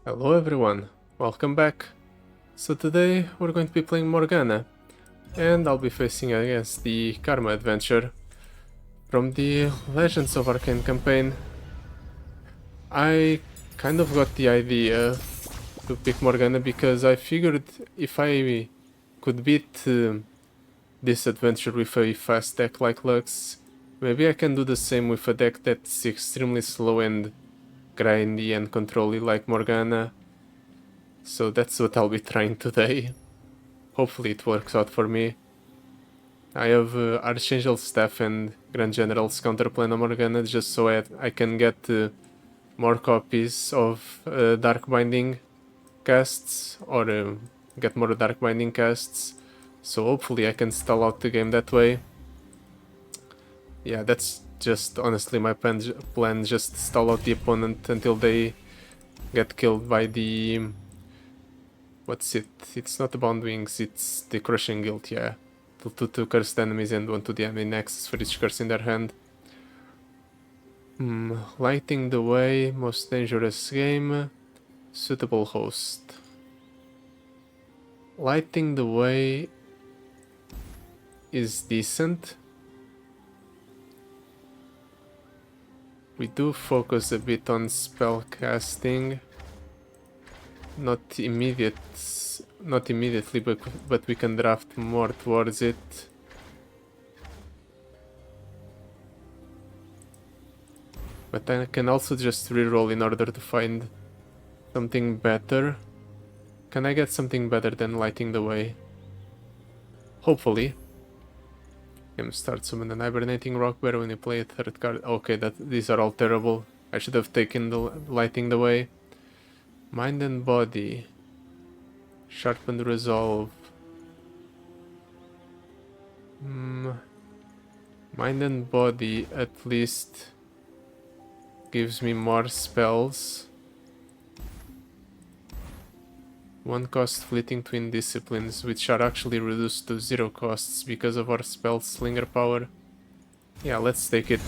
Hello everyone, welcome back. So today we're going to be playing Morgana, and I'll be facing against the Karma adventure from the Legends of Arcane campaign. I kind of got the idea to pick Morgana because I figured if I could beat this adventure with a fast deck like Lux, maybe I can do the same with a deck that's extremely slow and grindy and controlly like Morgana. So that's what I'll be trying today. Hopefully it works out for me. I have Archangel Staff and Grand General's counterplay on Morgana just so I can get more copies of Dark Binding casts, or get more Dark Binding casts. So hopefully I can stall out the game that way. Yeah, that's just honestly my plan, just stall out the opponent until they get killed by the... What's it? It's not the Bound Wings, it's the Crushing Guild, yeah. Two cursed enemies and one to the enemy next for each curse in their hand. Lighting the way, most dangerous game, suitable host. Lighting the way is decent. We do focus a bit on spell casting. Not immediately, but we can draft more towards it. But I can also just reroll in order to find something better. Can I get something better than lighting the way? Hopefully. Game start, summon an hibernating rock bear when you play a third card. Okay, these are all terrible. I should have taken the lighting the way. Mind and body. Sharpened resolve. Mind and body at least gives me more spells. One cost fleeting twin disciplines, which are actually reduced to 0 costs because of our spell slinger power. Yeah, let's take it.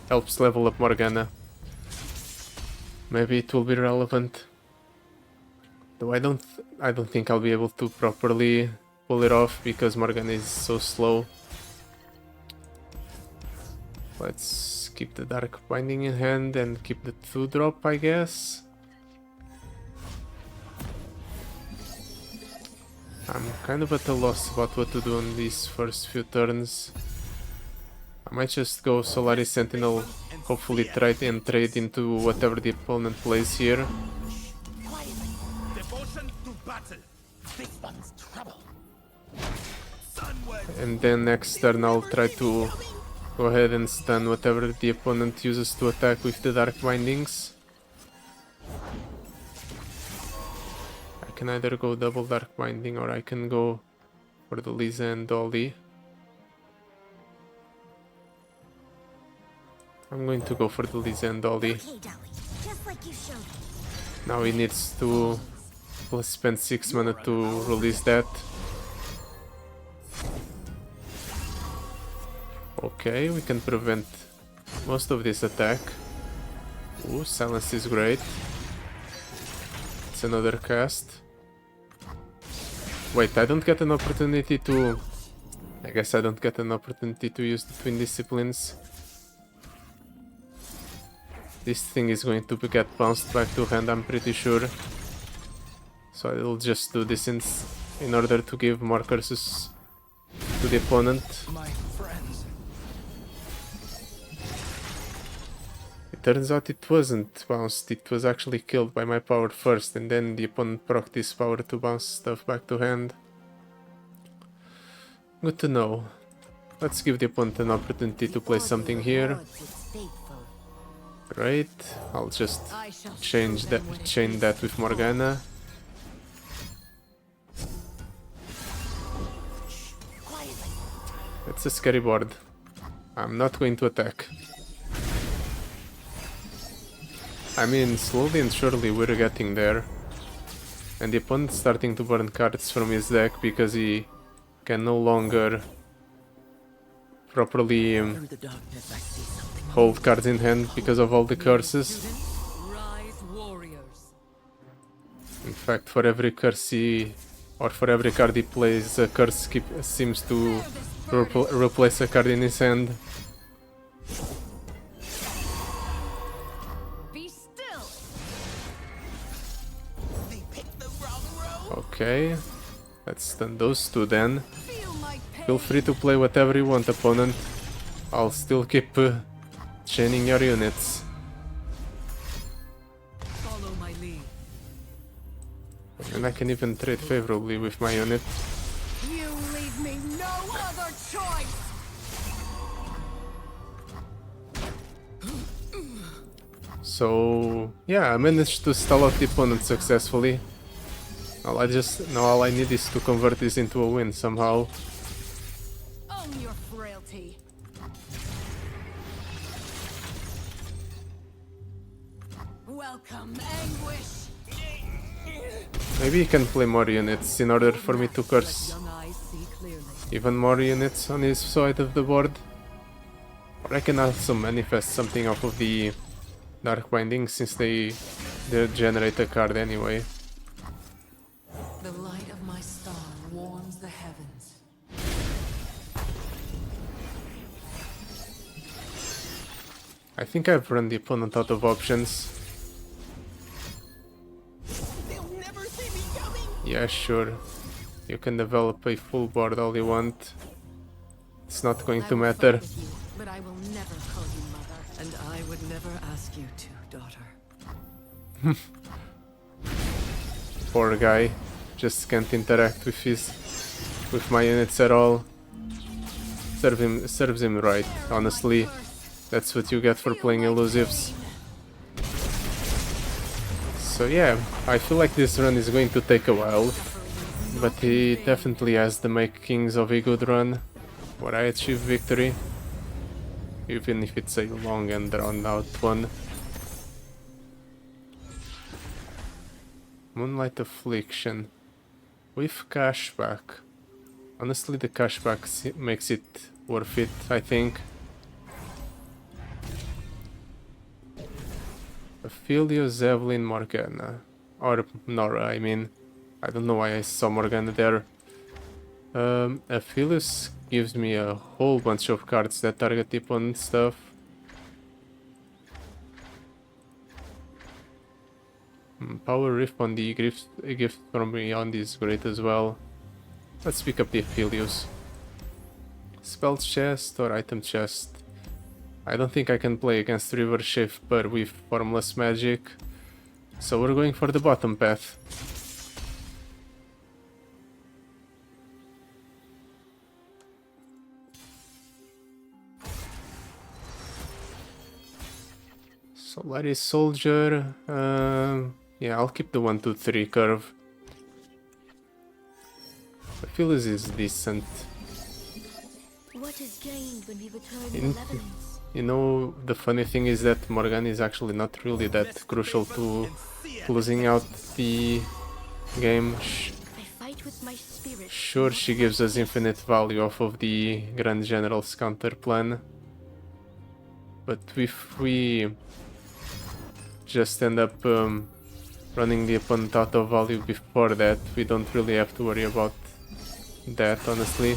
Helps level up Morgana. Maybe it will be relevant. Though I don't think I'll be able to properly pull it off because Morgana is so slow. Let's keep the Dark Binding in hand and keep the 2-drop, I guess. I'm kind of at a loss about what to do on these first few turns. I might just go Solaris Sentinel, hopefully try and trade into whatever the opponent plays here. And then next turn I'll try to go ahead and stun whatever the opponent uses to attack with the Dark Bindings. I can either go double Dark Binding or I can go for the Lisa and Dolly. I'm going to go for the Lisa and Dolly. Now he needs to spend 6 mana to release that. Okay, we can prevent most of this attack. Ooh, silence is great. It's another cast. Wait, I don't get an opportunity to... I guess I don't get an opportunity to use the twin disciplines. This thing is going to get bounced back to hand, I'm pretty sure. So I'll just do this in order to give more curses to the opponent. It turns out it wasn't bounced, it was actually killed by my power first, and then the opponent procced this power to bounce stuff back to hand. Good to know. Let's give the opponent an opportunity to play something here. Great, I'll just chain that with Morgana. It's a scary board. I'm not going to attack. I mean, slowly and surely we're getting there. And the opponent's starting to burn cards from his deck because he can no longer properly hold cards in hand because of all the curses. In fact, for every curse he, or for every card he plays, a curse seems to replace a card in his hand. Be still. Okay, let's stun those two then. Feel my pain. Feel free to play whatever you want, opponent. I'll still keep chaining your units. Follow my lead. And I can even trade favorably with my unit. You leave me no other choice. So yeah, I managed to stall out the opponent successfully. Now all I need is to convert this into a win somehow. Own your frailty. Welcome, anguish. Maybe he can play more units in order for me to curse Young eyes see clearly. even more units on his side of the board. Or I can also manifest something off of the Dark Binding since they generate a card anyway. The light of my star warms the heavens. I think I've run the opponent out of options. They'll never see me coming. Yeah, sure. You can develop a full board all you want. It's not going to matter. But I will never call you mother. And I would never ask you to, daughter. Poor guy. Just can't interact with my units at all. Serves him right, honestly. That's what you get for playing elusives. So yeah, I feel like this run is going to take a while, but he definitely has the makings of a good run, where I achieve victory, even if it's a long and drawn out one. Moonlight Affliction with cashback. Honestly, the cashback makes it worth it, I think. Aphelios, Evelyn, Morgana. Or Nora, I mean. I don't know why I saw Morgana there. Aphelios gives me a whole bunch of cards that target the opponent stuff. Power Rift on the gift from beyond is great as well. Let's pick up the Aphelios. Spell chest or item chest. I don't think I can play against River Shaper with Formless Magic, so we're going for the bottom path. Solaris Soldier, yeah, I'll keep the 1-2-3 curve. Aphelios is decent. What is gained when we return to Levens? You know, the funny thing is that Morgana is actually not really that crucial to closing out the game. I fight with my spirit. Sure, she gives us infinite value off of the Grand General's counter plan, but if we just end up running the opponent out of value before that, we don't really have to worry about that, honestly.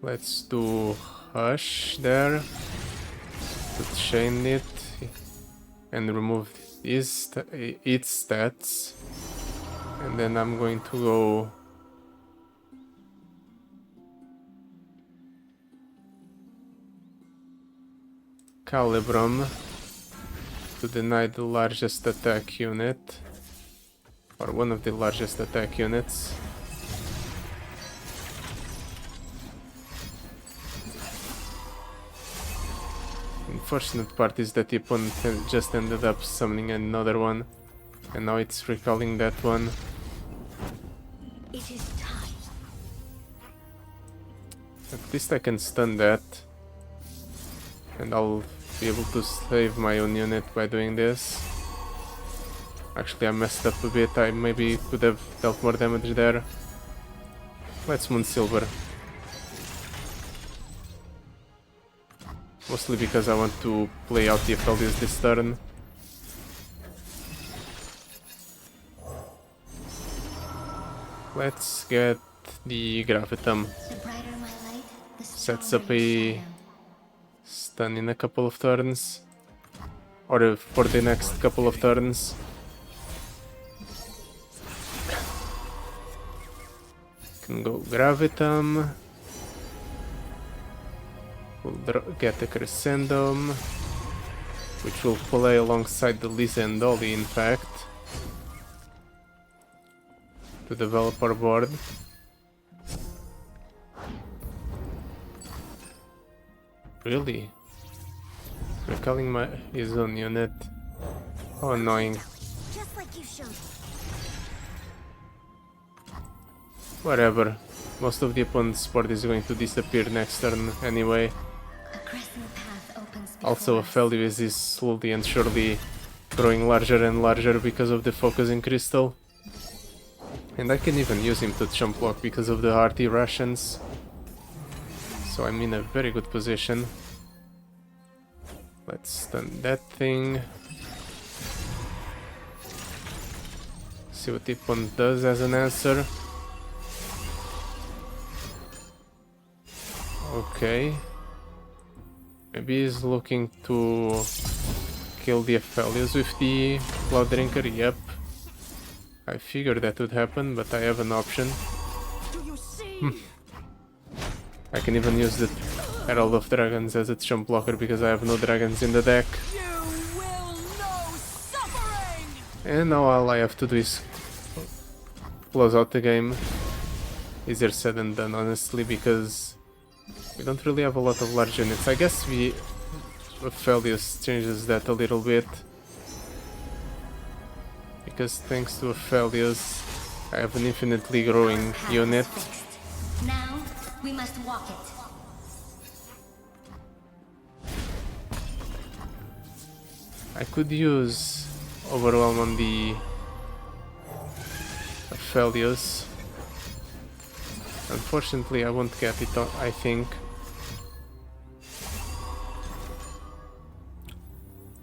Let's do Hush there to chain it and remove its stats, and then I'm going to go Calibrum to deny the largest attack unit, or one of the largest attack units. Unfortunate part is that the opponent just ended up summoning another one, and now it's recalling that one. It is time. At least I can stun that, and I'll be able to save my own unit by doing this. Actually, I messed up a bit. I maybe could have dealt more damage there. Let's Moonsilver. Mostly because I want to play out the Aphelios this turn. Let's get the Gravitum. The brighter my light, the Sets stronger up your a shadow. stun in a couple of turns. Or for the next couple of turns. Can go Gravitum. We'll get a Crescendum, which will play alongside the Lisa and Dolly, in fact, to develop our board. Really? Recalling his own unit. How annoying. Just like you showed. Whatever. Most of the opponent's board is going to disappear next turn anyway. A crescent path opens before Also, us. Aphelios is slowly and surely growing larger and larger because of the focusing crystal. And I can even use him to chump block because of the hearty rations. So I'm in a very good position. Let's stun that thing. See what the opponent does as an answer. Okay. Maybe he's looking to kill the Aphelios with the Cloud Drinker. Yep. I figured that would happen, but I have an option. I can even use the Herald of Dragons as a chump blocker because I have no dragons in the deck. You will know suffering! And now all I have to do is close out the game. Easier said than done, honestly, because we don't really have a lot of large units. I guess Aphelios changes that a little bit. Because thanks to Aphelios, I have an infinitely growing Path unit. is fixed. Now we must walk it. I could use Overwhelm on the Aphelios. Unfortunately, I won't get it, I think.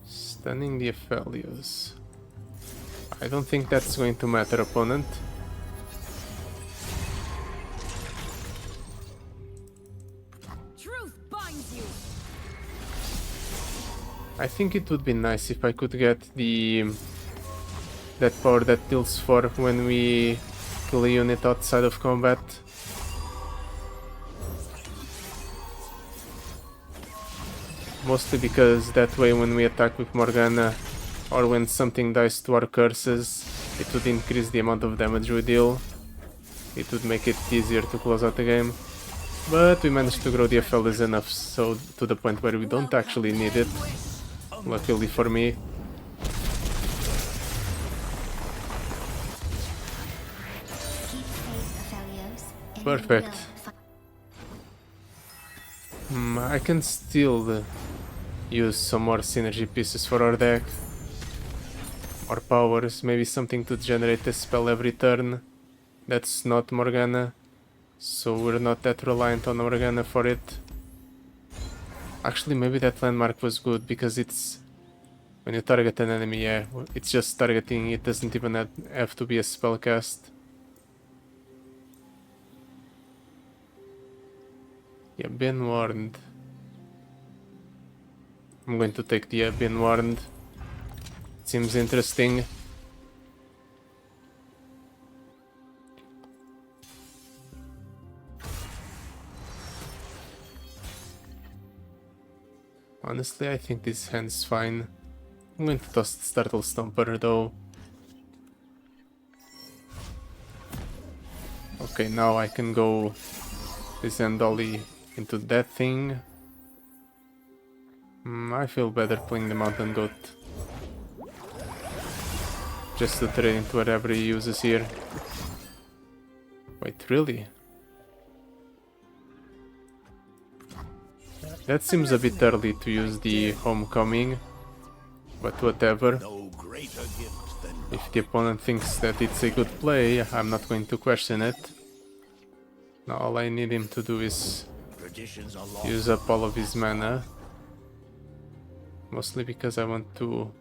Stunning the Aphelios. I don't think that's going to matter, opponent. Truth binds you! I think it would be nice if I could get that power that deals 4 when we kill a unit outside of combat. Mostly because that way when we attack with Morgana or when something dies to our curses, it would increase the amount of damage we deal. It would make it easier to close out the game. But we managed to grow the Aphelios enough so to the point where we don't actually need it. Luckily for me. Keep faith, Aphelios, and Perfect. we will I can still use some more synergy pieces for our deck. Or powers, maybe something to generate a spell every turn. That's not Morgana. So we're not that reliant on Morgana for it. Actually, maybe that landmark was good because it's... When you target an enemy, yeah, it's just targeting, it doesn't even have to be a spell cast. Yeah, been warned. I'm going to take the been warned. Seems interesting. Honestly, I think this hand's fine. I'm going to toss the Startle Stomper though. Okay, now I can go send Dolly into that thing. I feel better playing the Mountain Goat. Just to trade into whatever he uses here. Wait, really? That seems a bit early to use the Homecoming, but whatever. If the opponent thinks that it's a good play, I'm not going to question it. Now all I need him to do is use up all of his mana. Mostly because I want to...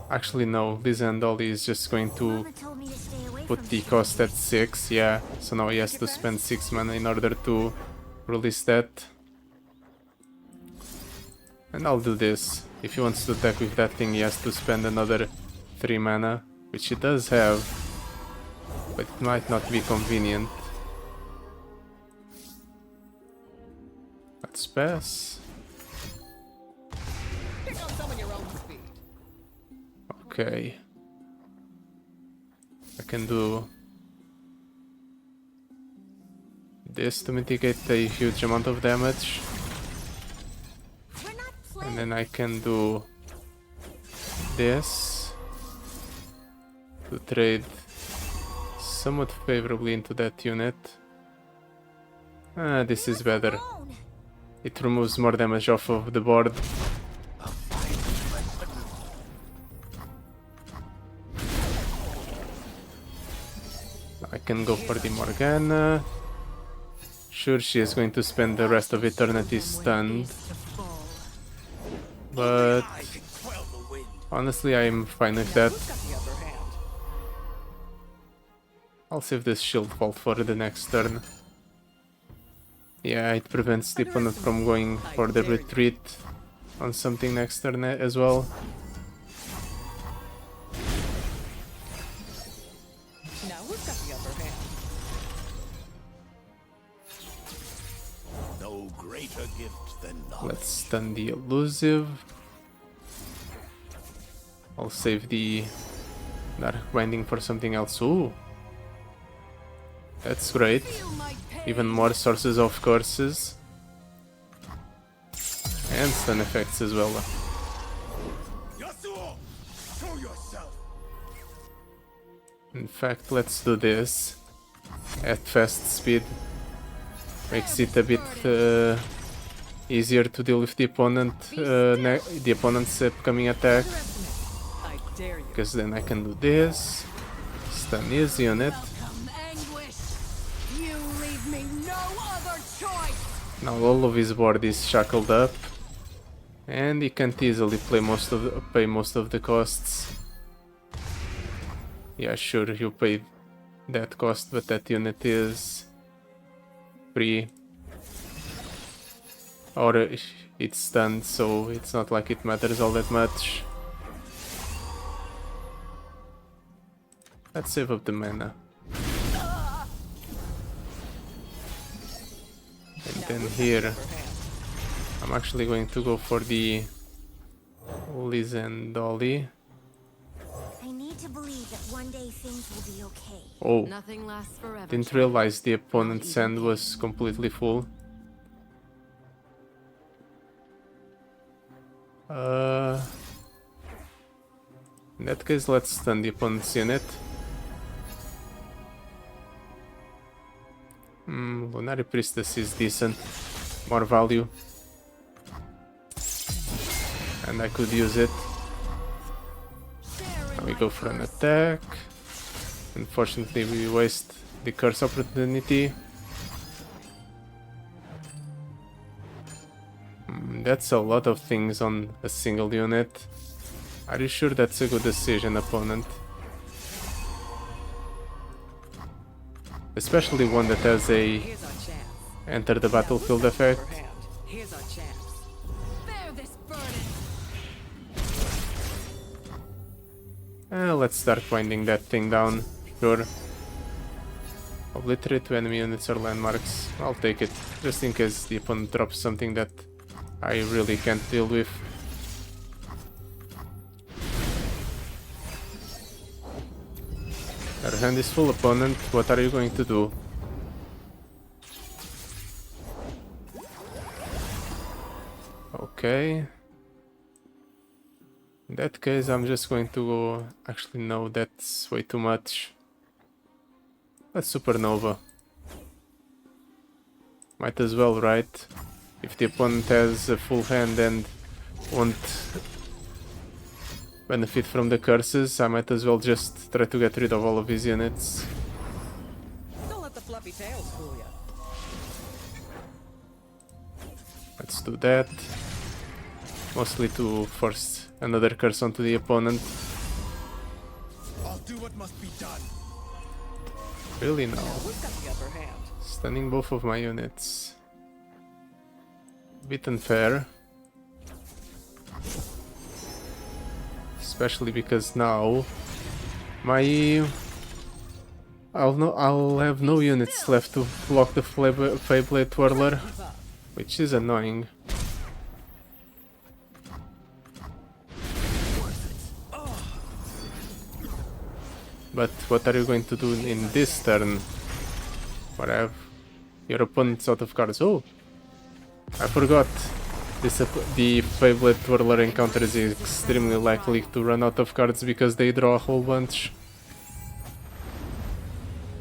Actually no, Lisa and Dolly is just going to Mama told me to stay away put from the shiny cost at things. 6, yeah. So now he has to spend 6 mana in order to release that. And I'll do this. If he wants to attack with that thing, he has to spend another 3 mana, which he does have, but it might not be convenient. Let's pass. Pick on some of your own speed. Okay. I can do this to mitigate a huge amount of damage. We're not And playing. then I can do this to trade somewhat favorably into that unit. Ah, this is better. Alone. It removes more damage off of the board. I can go for the Morgana. Sure, she is going to spend the rest of eternity stunned, To fall. but honestly I'm fine with that. Who's got the upper hand? I'll save this shield vault for the next turn. Yeah, it prevents the opponent from going for the retreat on something next turn as well. Now who's got the upper hand? No greater gift than knowledge. Let's stun the elusive. I'll save the Dark Binding for something else. Ooh, that's great. Even more sources of curses. And stun effects as well. Yasuo, show yourself. In fact, let's do this at fast speed. Makes it a bit easier to deal with the opponent, the opponent's upcoming attack. I dare you. Because then I can do this, stun his unit. Welcome, anguish. You leave me no other choice. Now all of his board is shackled up, and he can't easily pay most of the costs. Yeah, sure, you paid that cost, but that unit is free, or it's stunned, so it's not like it matters all that much. Let's save up the mana. And then here, I'm actually going to go for the Liz and Dolly. I need to believe that one day things will be okay. Oh, Nothing lasts forever. didn't realize the opponent's hand was completely full. In that case, let's stun the opponent's unit. Lunari Priestess is decent, more value, and I could use it. Now we go for an attack. Unfortunately, we waste the curse opportunity. That's a lot of things on a single unit. Are you sure that's a good decision, opponent? Especially one that has a Here's our chance. enter the battlefield effect. Upper hand. Here's our chance. Bear this burden. Let's start winding that thing down. Sure. Obliterate 2 enemy units or landmarks. I'll take it, just in case the opponent drops something that I really can't deal with. Our hand is full, opponent. What are you going to do? Okay. In that case, I'm just going to go... Actually, no, that's way too much. Let's Supernova. Might as well, right? If the opponent has a full hand and won't benefit from the curses, I might as well just try to get rid of all of his units. Don't let the fluffy tails fool you. Let's do that. mostly to force another curse onto the opponent. I'll do what must be done. Really now. Who's got the upper hand? Stunning both of my units. Bit unfair. Especially because now I'll have no units left to block the Feyblade Twirler, which is annoying. But what are you going to do in this turn? What I have your opponent's out of cards. Oh, I forgot. The Feyblade Twirler encounter is extremely likely to run out of cards because they draw a whole bunch.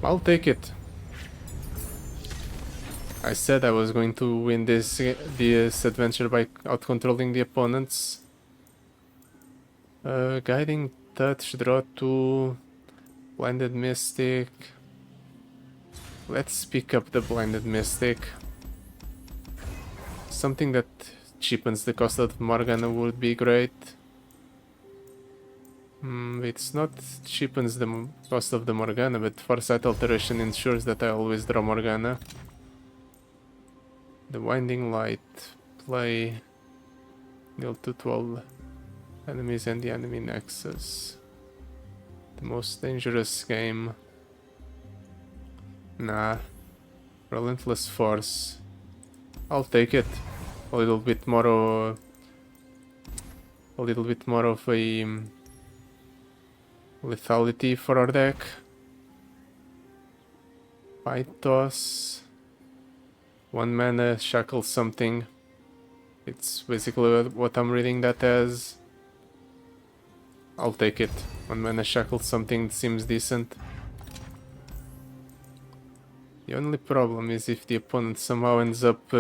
I'll take it. I said I was going to win this adventure by out-controlling the opponents. Guiding Touch, draw 2, Blinded Mystic. Let's pick up the Blinded Mystic. Something that cheapens the cost of Morgana would be great. It's not cheapens the cost of the Morgana, but Foresight Alteration ensures that I always draw Morgana. The Winding Light, play, deal to 12 enemies and the enemy nexus. The most dangerous game. Nah. Relentless Force. I'll take it. A little bit more of a lethality for our deck. Fight Toss. 1 mana, shackle something. It's basically what I'm reading that as. I'll take it. 1 mana, shackle something seems decent. The only problem is if the opponent somehow ends up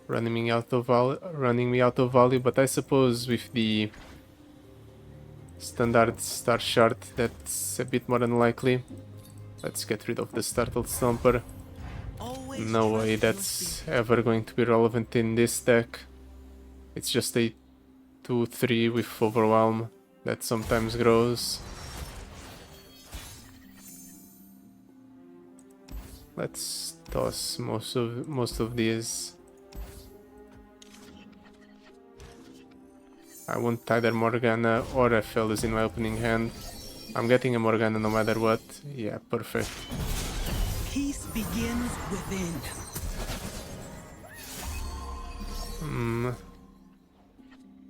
running me out of value, but I suppose with the standard Star Shard that's a bit more unlikely. Let's get rid of the Startled Stomper. No way that's ever going to be relevant in this deck. It's just a 2-3 with Overwhelm that sometimes grows. Let's toss most of these. I want either Morgana or a Felus in my opening hand. I'm getting a Morgana no matter what. Yeah, perfect. Peace begins within.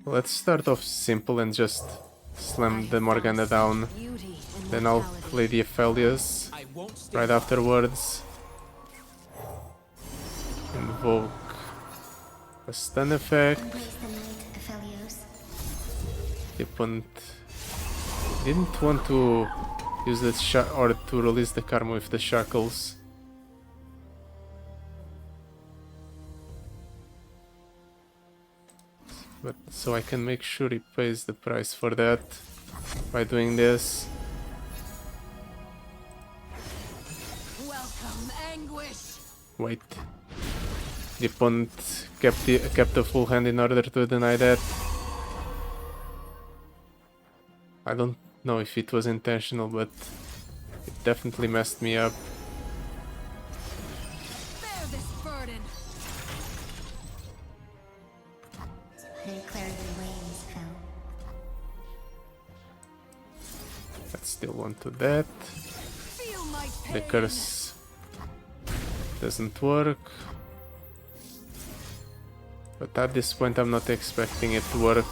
Let's start off simple and just slam the Morgana down. Then I'll play the Aphelios right afterwards. Invoke a stun effect. The opponent didn't want to use the or to release the karma with the shackles. But so I can make sure he pays the price for that by doing this. Welcome, anguish. Wait. The opponent kept a full hand in order to deny that. I don't know if it was intentional, but it definitely messed me up. Bear this burden. Let's still want to that. Feel my pain. The curse doesn't work. But at this point I'm not expecting it to work.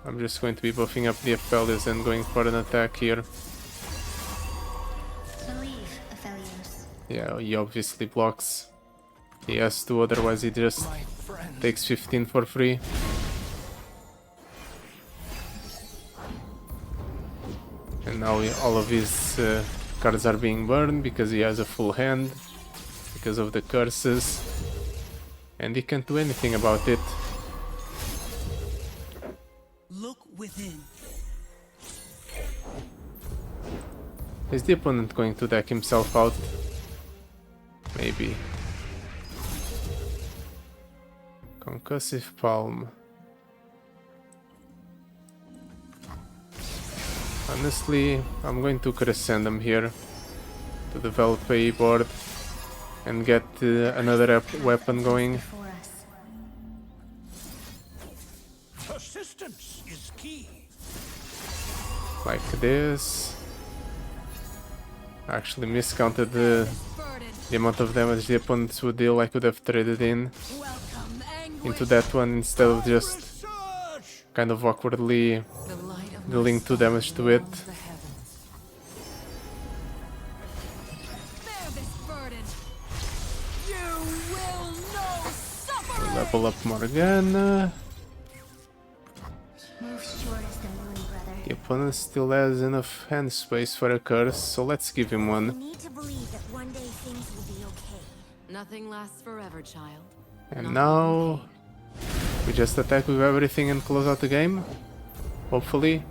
I'm just going to be buffing up the Aphelios and going for an attack here. Yeah, he obviously blocks. He has to, otherwise he just takes 15 for free. And now all of his cards are being burned because he has a full hand, because of the curses. And he can't do anything about it. Look within. Is the opponent going to deck himself out? Maybe. Concussive Palm. Honestly, I'm going to crescend them here to develop a board and get another weapon going. Before us. Persistence is key. Like this. I actually miscounted the amount of damage the opponents would deal. I could have traded in into that one instead of just Surge! kind of awkwardly The light of my dealing 2 soul damage to it. warms the heavens. Bear this burden. You will know suffering. Level up Morgana. Move short as the moon, brother. The opponent still has enough hand space for a curse, so let's give him We one. need to believe that one day things will be okay. Nothing lasts forever, child. And Not now even pain. we just attack with everything and close out the game. Hopefully.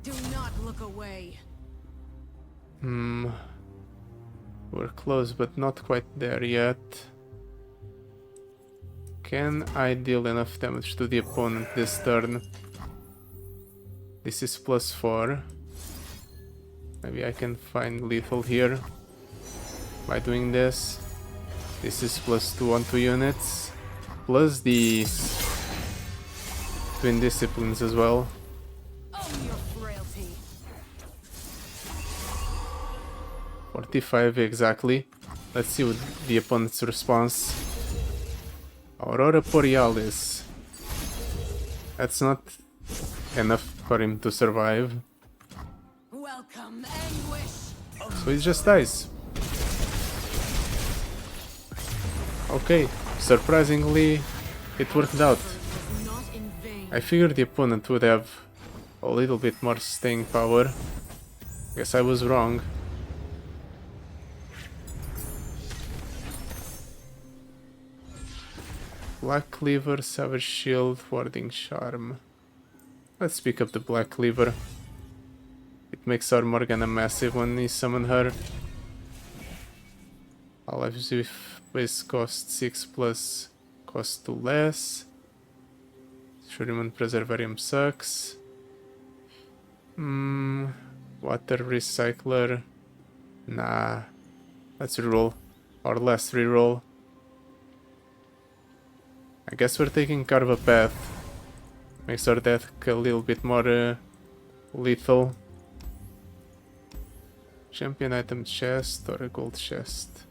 Do not look away. We're close, but not quite there yet. Can I deal enough damage to the opponent this turn? This is +4. Maybe I can find lethal here by doing this. This is +2 on 2 units. Plus the twin disciplines as well. Own your frailty. 45 exactly. Let's see what the opponent's response. Aurora Borealis. That's not enough for him to survive. Welcome anguish. So he just dies. Okay, surprisingly, it worked out. Was not in vain. I figured the opponent would have a little bit more staying power. Guess I was wrong. Black Cleaver, Savage Shield, Warding Charm. Let's pick up the Black Cleaver. It makes our Morgana massive when we summon her. I'll have if base cost 6 plus cost 2 less. Shuriman Preservarium sucks. Water Recycler. Nah. Let's reroll. Or last reroll. I guess we're taking Carve a Path. Makes our death a little bit more lethal. Champion item chest or a gold chest.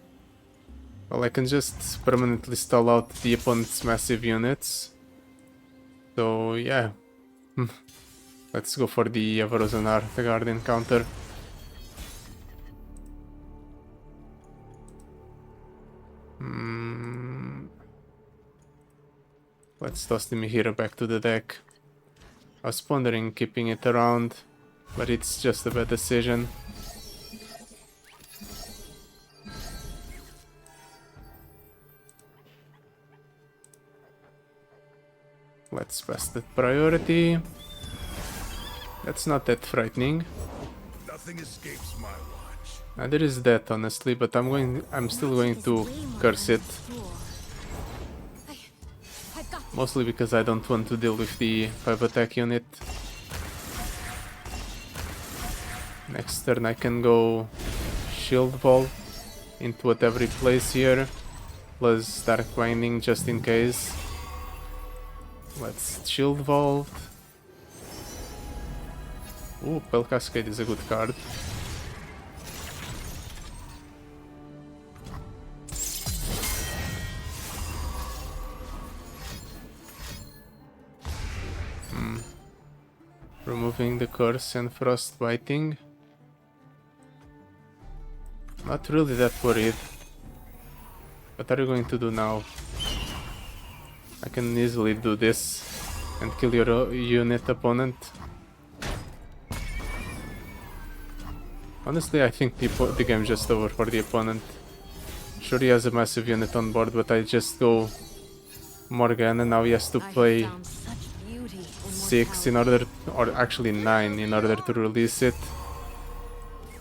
Well, I can just permanently stall out the opponent's massive units. So yeah. Let's go for the Avarozanar, the Guardian counter. Let's toss the Mihira back to the deck. I was pondering keeping it around, but it's just a bad decision. Let's pass that priority. That's not that frightening. Nothing escapes my watch. Neither is that, honestly, but I'm still going to curse it. Mostly because I don't want to deal with the 5 attack unit. Next turn I can go Shield Vault into whatever he plays here. Plus Dark Binding just in case. Let's Shield Vault. Ooh, Pale Cascade is a good card. Removing the curse and frost biting. Not really that worried. What are you going to do now? I can easily do this and kill your unit opponent. Honestly, I think the game's just over for the opponent. Sure, he has a massive unit on board, but I just go Morgana. Now he has to play 6 in order, or actually 9 in order to release it.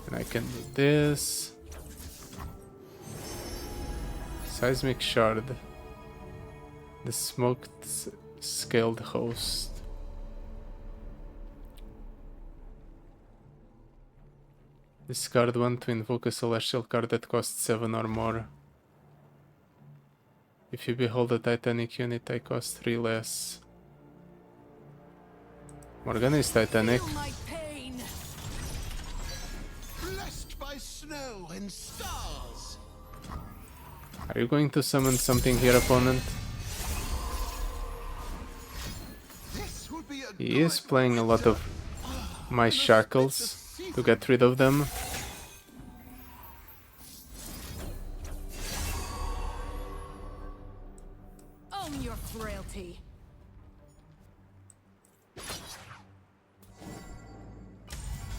And I can do this. Seismic Shard. The Smoked Scaled Host. Discard 1 to invoke a celestial card that costs 7 or more. If you behold a Titanic unit, I cost 3 less. Morgana is Titanic. Feel my pain. Blessed by snow and stars. Are you going to summon something here, opponent? This would be a He is good playing a lot of my shackles to get rid of them. Own your frailty.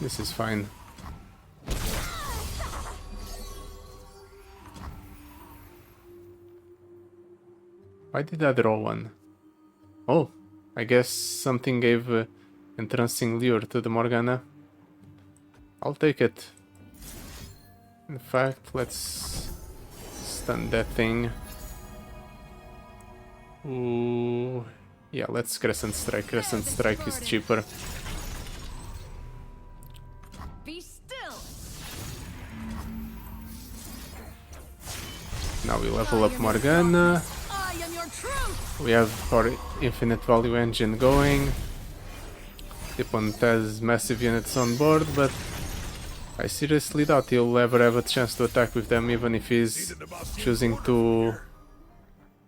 This is fine. Why did I draw one? Oh, I guess something gave entrancing lure to the Morgana. I'll take it. In fact, let's stun that thing. Ooh, yeah, let's Crescent Strike. Crescent Strike is cheaper. Be still. Now we level up Morgana. I am your truth. We have our infinite value engine going. The opponent has massive units on board, but I seriously doubt he'll ever have a chance to attack with them, even if he's choosing to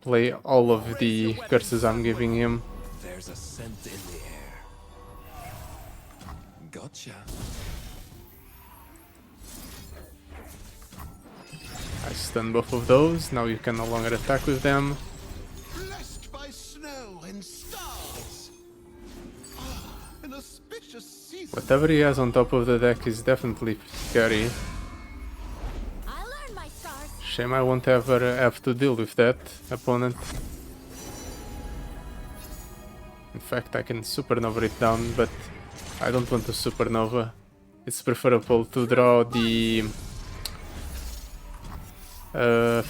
play all of the curses I'm giving him. There's a scent in the air. Gotcha. I stun both of those, now you can no longer attack with them. blessed by snow and stars. An auspicious season. Whatever he has on top of the deck is definitely scary. I learned my stars. Shame I won't ever have to deal with that, opponent. In fact, I can supernova it down, but I don't want to supernova. It's preferable to draw the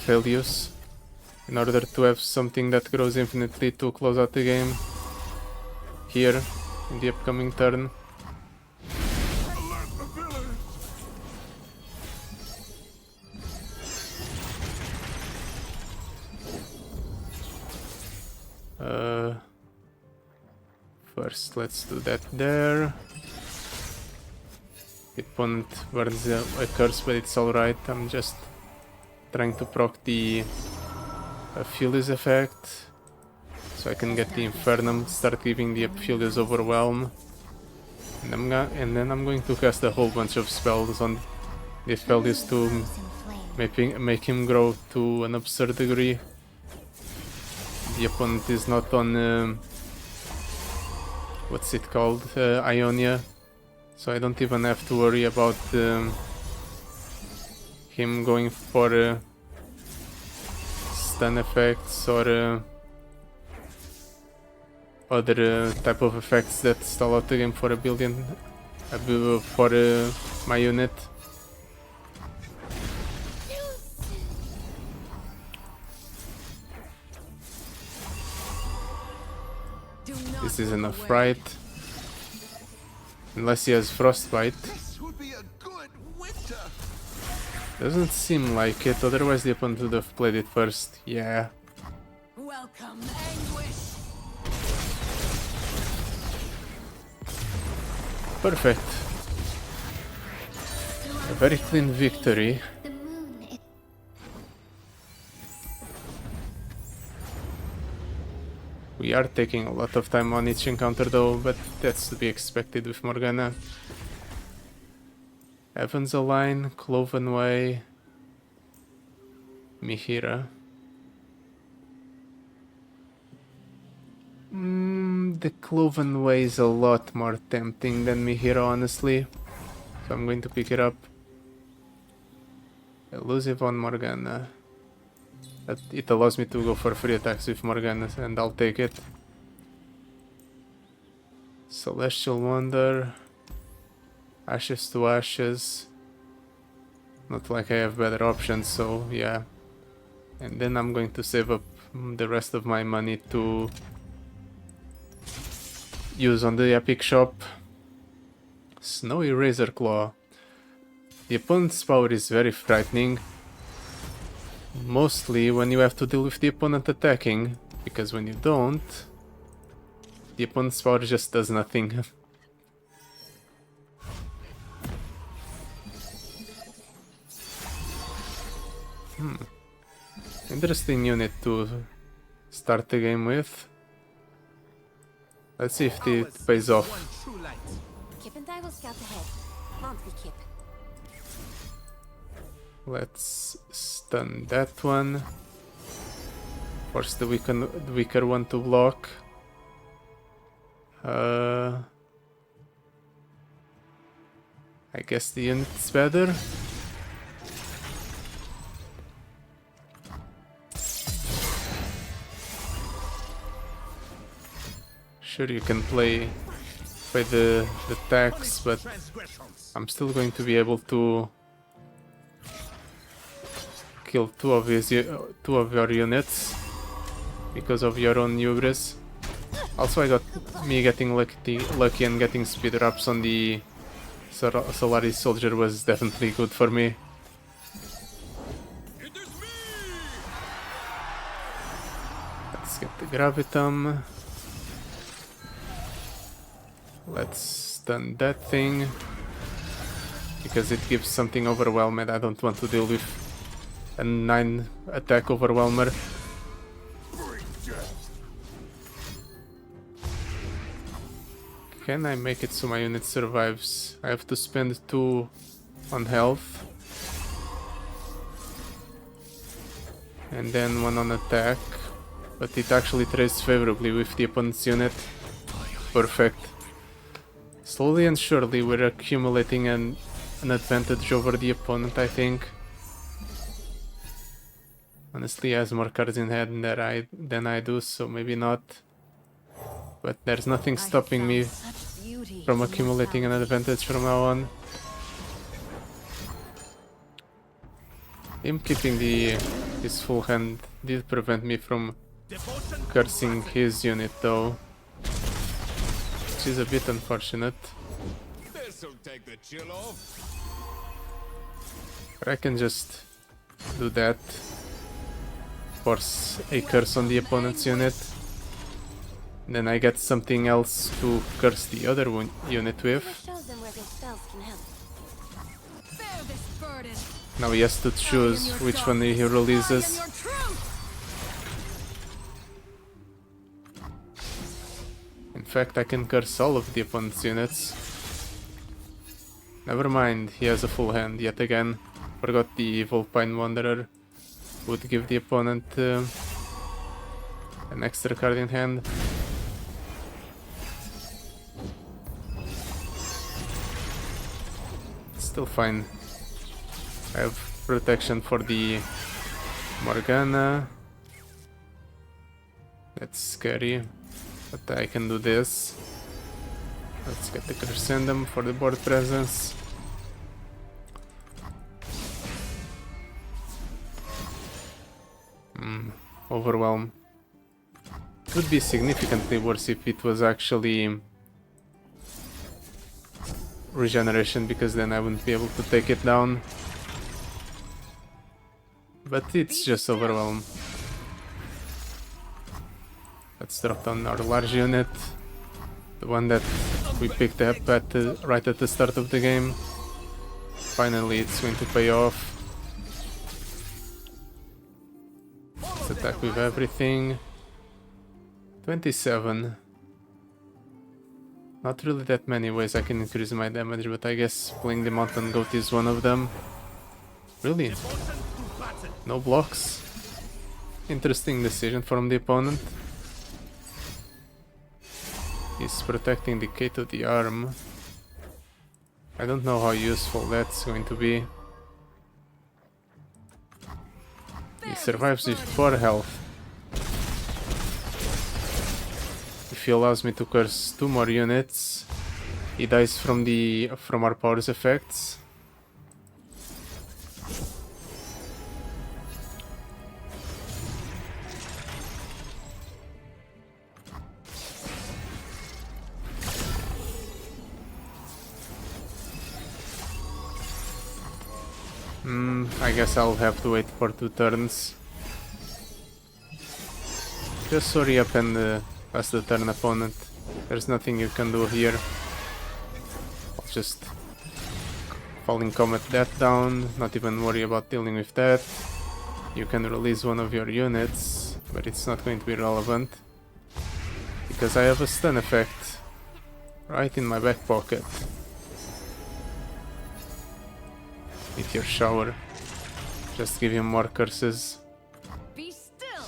Felius in order to have something that grows infinitely to close out the game here in the upcoming turn. First, let's do that there. The opponent burns a curse, but it's alright. I'm just trying to proc the Felius effect so I can get the Infernum, start giving the Felius Overwhelm. And then I'm going to cast a whole bunch of spells on the Felius to make him grow to an absurd degree. The opponent is not on what's it called, Ionia, so I don't even have to worry about him going for stun effects or other type of effects that stall out the game for a billion for my unit. This is enough, right? Unless he has Frostbite. This would be a good winter. Doesn't seem like it, otherwise the opponent would have played it first. Yeah. Welcome, anguish. Perfect. A very clean victory. The moon is We are taking a lot of time on each encounter though, but that's to be expected with Morgana. Heaven's Align, Cloven Way, Mihira. The Cloven Way is a lot more tempting than Mihira, honestly. So I'm going to pick it up. Elusive on Morgana. It allows me to go for free attacks with Morgana, and I'll take it. Celestial Wonder. Ashes to Ashes. Not like I have better options, so yeah. And then I'm going to save up the rest of my money to use on the epic shop. Snowy Razor Claw. The opponent's power is very frightening. Mostly when you have to deal with the opponent attacking, because when you don't, the opponent's power just does nothing. Interesting unit to start the game with. Let's see if it pays off. Kip and I will scout ahead. Won't we, Kip? Let's stun that one. Force the weaker one to block. I guess the unit's better. Sure, you can play the tax, but I'm still going to be able to kill two of your units because of your own hubris. Also, I got me getting lucky and getting speed ups on the Solaris soldier was definitely good for me. Let's get the gravitum. Let's stun that thing because it gives something overwhelmed. I don't want to deal with a 9 attack overwhelmer. Can I make it so my unit survives? I have to spend 2 on health and then 1 on attack, but it actually trades favorably with the opponent's unit. Perfect. Slowly and surely we're accumulating an advantage over the opponent, I think. Honestly, he has more cards in hand than I do, so maybe not. But there's nothing stopping me from accumulating an advantage from now on. Him keeping his full hand did prevent me from cursing his unit though, which is a bit unfortunate. This'll take the chill off. But I can just do that. Force a curse on the opponent's unit. Then I get something else to curse the other unit with. Shows them where their spells can help. Bear this burden. Now he has to choose which one he releases. In fact, I can curse all of the opponent's units. Never mind, he has a full hand yet again. Forgot the Volpine Wanderer would give the opponent an extra card in hand. Still fine. I have protection for the Morgana. That's scary, but I can do this. Let's get the Crescendum for the board presence. Overwhelm. Could be significantly worse if it was actually regeneration, because then I wouldn't be able to take it down. But it's just overwhelm. Let's drop down our large unit, the one that we picked up right at the start of the game. Finally, it's going to pay off. Let's attack with everything. 27. Not really that many ways I can increase my damage, but I guess playing the Mountain Goat is one of them. Really? No blocks? Interesting decision from the opponent. He's protecting the K to the arm. I don't know how useful that's going to be. He survives with 4 health. If he allows me to curse 2 more units, he dies from our powers effects. I guess I'll have to wait for 2 turns. Just hurry up and pass the turn, opponent. There's nothing you can do here. I'll just falling comet that down, not even worry about dealing with that. You can release one of your units, but it's not going to be relevant. Because I have a stun effect right in my back pocket. With your shower. Just give him more curses. Be still.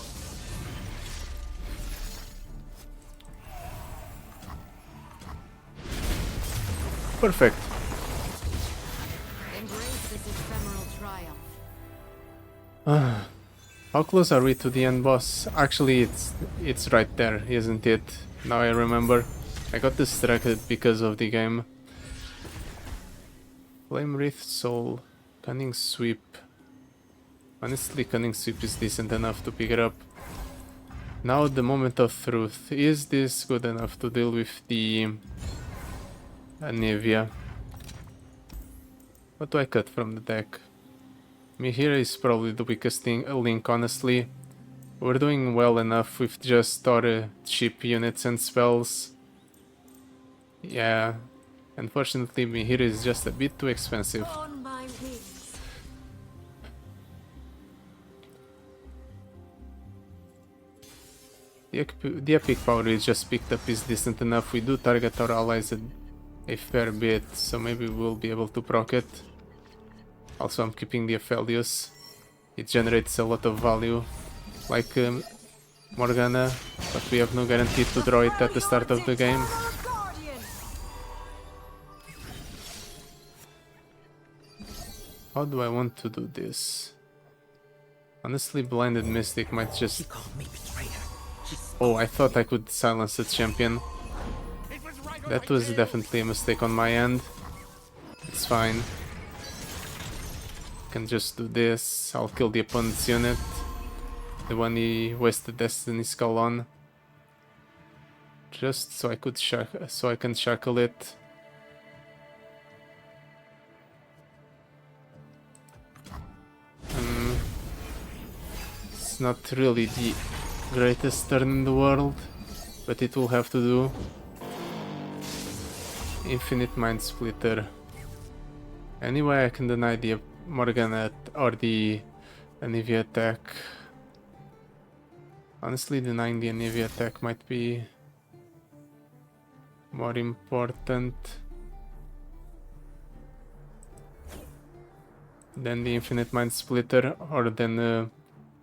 Perfect. Embrace this ephemeral triumph. How close are we to the end boss? Actually, it's right there, isn't it? Now I remember. I got distracted because of the game. Flame Wreath Soul. Cunning Sweep. Honestly, Cunning Sweep is decent enough to pick it up. Now the moment of truth. Is this good enough to deal with the Anivia? What do I cut from the deck? Mihira is probably the weakest link, honestly. We're doing well enough with just our cheap units and spells. Yeah, unfortunately Mihira is just a bit too expensive. On my wings. The epic power we just picked up is decent enough. We do target our allies a fair bit, so maybe we'll be able to proc it. Also, I'm keeping the Aphelios. It generates a lot of value, like Morgana, but we have no guarantee to draw it at the start of the game. How do I want to do this? Honestly, Blinded Mystic might just... Oh, I thought I could silence the champion. That was definitely a mistake on my end. It's fine. Can just do this. I'll kill the opponent's unit. The one he wasted Destiny Skull on. Just so I can shackle it. It's not really the greatest turn in the world, but it will have to do. Infinite Mind Splitter. Anyway, I can deny the Morgana or the Anivia attack. Honestly, denying the Anivia attack might be more important than the Infinite Mind Splitter, or than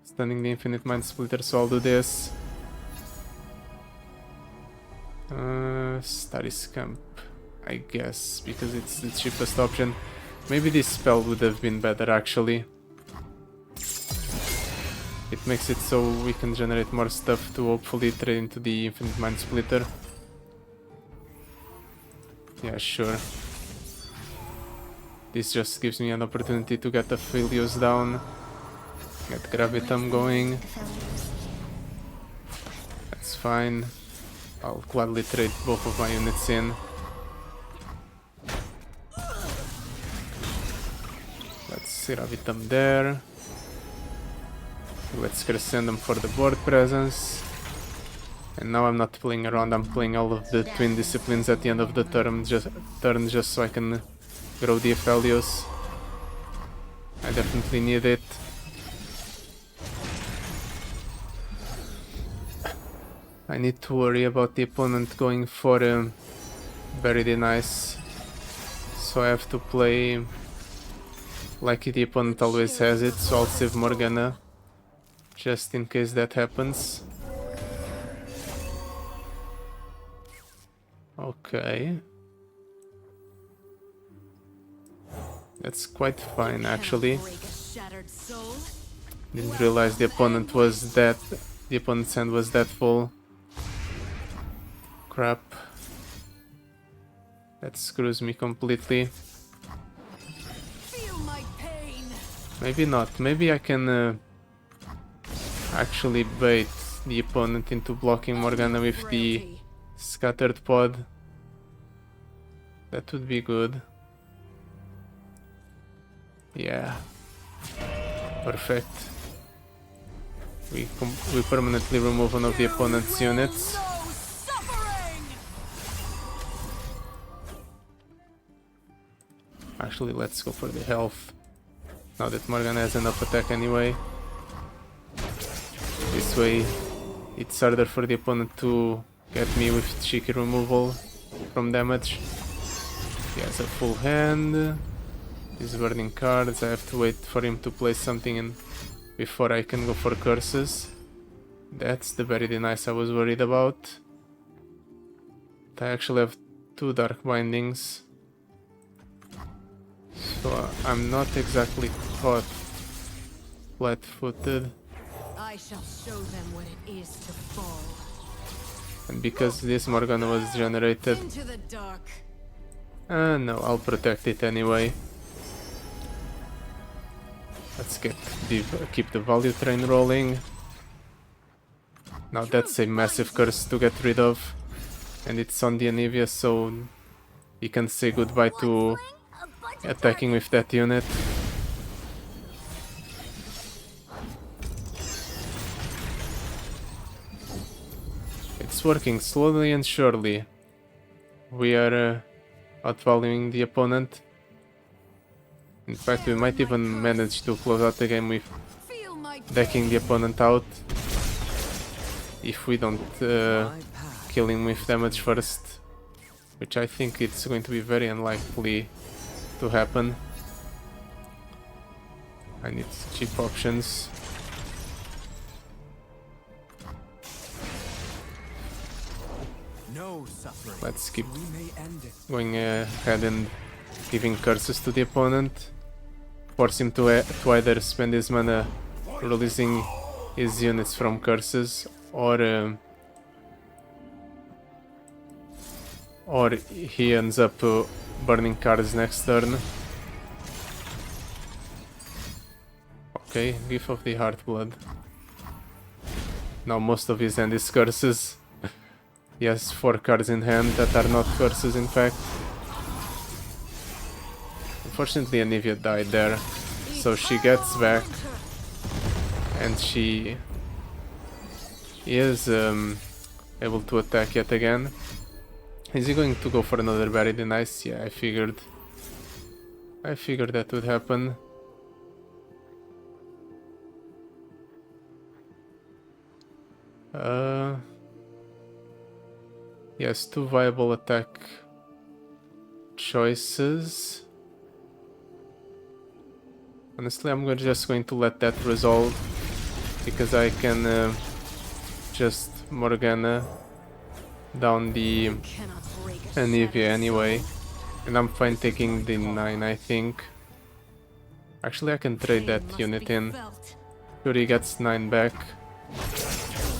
stunning the Infinite Mind Splitter, so I'll do this. Starry Scamp, I guess, because it's the cheapest option. Maybe this spell would have been better, actually. It makes it so we can generate more stuff to hopefully trade into the Infinite Mind Splitter. Yeah, sure. This just gives me an opportunity to get the Aphelios down. Get Gravitum going. That's fine. I'll gladly trade both of my units in. Let's Gravitum there. Let's Crescendum for the board presence. And now I'm not playing around, I'm playing all of the Twin Disciplines at the end of the turn just so I can grow the Aphelios. I definitely need it. I need to worry about the opponent going for Bury the Nice. So I have to play like the opponent always has it, so I'll save Morgana just in case that happens. Okay. That's quite fine, actually. Didn't realize the opponent's hand was that full. Crap. That screws me completely. Maybe not. Maybe I can actually bait the opponent into blocking Morgana with the Scattered Pod. That would be good. Yeah, Perfect. We permanently remove one of the opponent's units. Actually, let's go for the health. Now that Morgana has enough attack anyway. This way, it's harder for the opponent to get me with cheeky removal from damage. He has a full hand. He's burning cards. I have to wait for him to play something in before I can go for curses. That's the very nice I was worried about. I actually have 2 dark bindings. So I'm not exactly caught flat-footed. I shall show them what it is to fall. And because this Morgana was generated, Into the dark. no, I'll protect it anyway. Let's keep the value train rolling. Now that's a massive curse to get rid of. And it's on the Anivia, so you can say goodbye to attacking with that unit. It's working slowly and surely. We are outvaluing the opponent. In fact, we might even manage to close out the game with Feel my decking the opponent out. If we don't kill him with damage first. Which I think it's going to be very unlikely to happen. I need cheap options. No suffering. Let's keep We may end it. going ahead and giving curses to the opponent. Force him to either spend his mana releasing his units from curses, or he ends up burning cards next turn. Okay, Gift of the Heartblood. Now most of his hand is curses. He has 4 cards in hand that are not curses, in fact. Unfortunately, Anivia died there, so she gets back, and she is able to attack yet again. Is he going to go for another Buried in Ice? Yeah, I figured that would happen. He has 2 viable attack choices. Honestly, I'm just going to let that resolve, because I can just Morgana down the cannot break a Anivia anyway, and I'm fine taking the 9, I think. Actually, I can trade that unit in. Fury gets 9 back,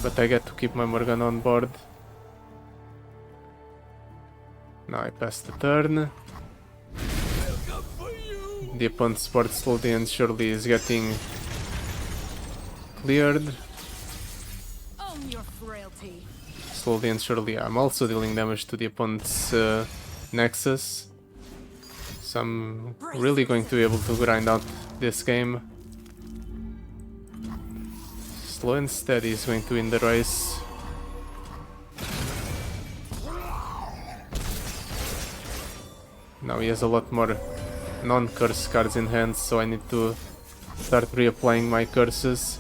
but I get to keep my Morgana on board. Now I pass the turn. The opponent's board slowly and surely is getting cleared. Own your frailty. Slowly and surely I'm also dealing damage to the opponent's Nexus. So I'm really going to be able to grind out this game. Slow and steady is going to win the race. Now he has a lot more non-curse cards in hand, so I need to start reapplying my curses.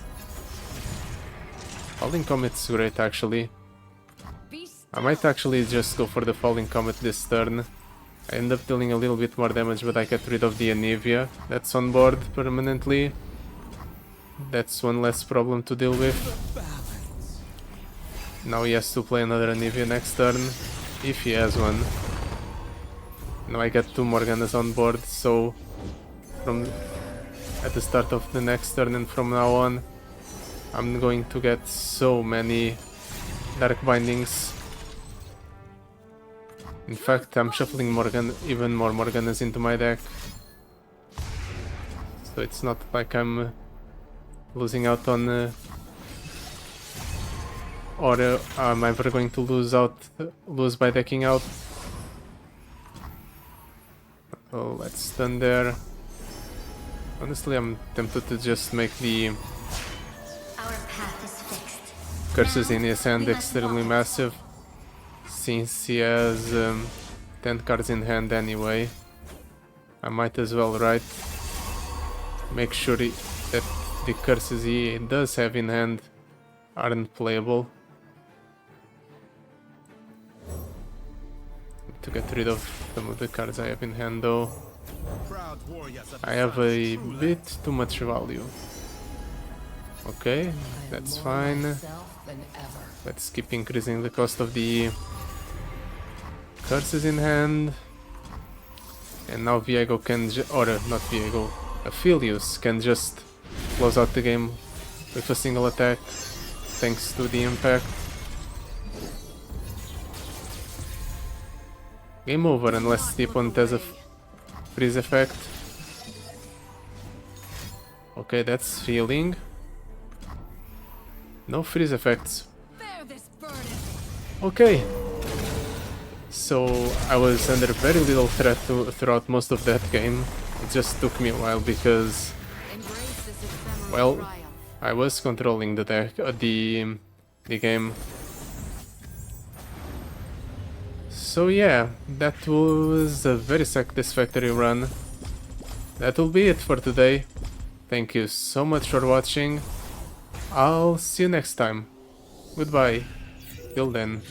Falling Comet's great, actually. I might actually just go for the Falling Comet this turn. I end up dealing a little bit more damage, but I get rid of the Anivia. That's on board permanently. That's one less problem to deal with. Now he has to play another Anivia next turn, if he has one. Now I get 2 Morganas on board, so at the start of the next turn and from now on, I'm going to get so many Dark Bindings. In fact, I'm shuffling even more Morganas into my deck. So it's not like I'm losing out on... or I'm ever going to lose by decking out. Oh, let's stun there. Honestly, I'm tempted to just make the Our path is fixed. curses in his hand we must extremely walk it. massive, since he has 10 cards in hand anyway. I might as well, right? Make sure that the curses he does have in hand aren't playable. To get rid of some of the cards I have in hand though. Proud warriors of the I have sun, a true bit too much value. Okay, that's fine. Than ever. Let's keep increasing the cost of the curses in hand. And now Viego can not Viego, Aphelios can just close out the game with a single attack, thanks to the impact. Game over unless the opponent has a freeze effect. Okay, that's healing. No freeze effects. Bear this burden. Okay. So I was under very little threat throughout most of that game. It just took me a while because, Embrace this ephemeral well, triumph. I was controlling the deck, the game. So yeah, that was a very satisfactory run. That will be it for today. Thank you so much for watching. I'll see you next time. Goodbye. Till then.